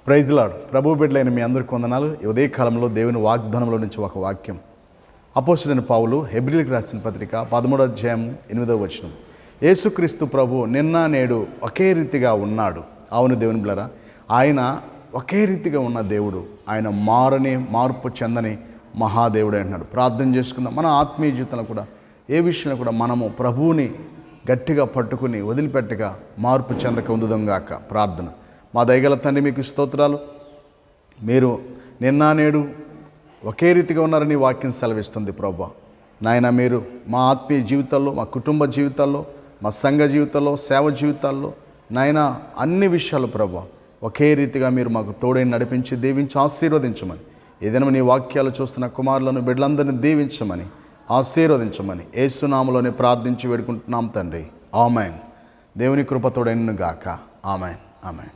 Praise the lord. ప్రభు బిడ్డలైన మీ అందరికీ వందనాలు. ఉదయ కాలంలో దేవుని వాగ్దానంలో నుంచి ఒక వాక్యం. అపోస్తలుడైన పౌలు హెబ్రీయులకు రాసిన పత్రిక 13వ అధ్యాయం 8వ వచనం. యేసుక్రీస్తు ప్రభు నిన్న నేడు ఒకే రీతిగా ఉన్నాడు. అవును దేవుని బిడ్డలారా, ఆయన ఒకే రీతిగా ఉన్న దేవుడు. ఆయన మార్పు చెందని మహాదేవుడు అంటున్నాడు. ప్రార్థన చేసుకుందాం. మన ఆత్మీయ జీవితంలో కూడా ఏ విషయంలో కూడా మనము ప్రభువుని గట్టిగా పట్టుకుని వదిలిపెట్టగా మార్పు చెందక ఉందుదంగాక. ప్రార్థన. మా దయగల తండ్రి, మీకు స్తోత్రాలు. మీరు నిన్న నేడు ఒకే రీతిగా ఉన్నారని వాక్యం సెలవిస్తుంది ప్రభువా. నాయన, మీరు మా ఆత్మీయ జీవితాల్లో, మా కుటుంబ జీవితాల్లో, మా సంఘ జీవితాల్లో, సేవ జీవితాల్లో, నాయన అన్ని విషయాలు ప్రభువా ఒకే రీతిగా మీరు మాకు తోడై నడిపించి దీవించి ఆశీర్వదించమని, ఏదైనా నీ వాక్యాలు చూస్తున్న కుమారులను బిడ్డలందరినీ దీవించమని ఆశీర్వదించమని యేసు నామములోనే ప్రార్థించి వేడుకుంటున్నాం తండ్రి. ఆమెన్. దేవుని కృప తోడైనను గాక. ఆమెన్. ఆమెన్.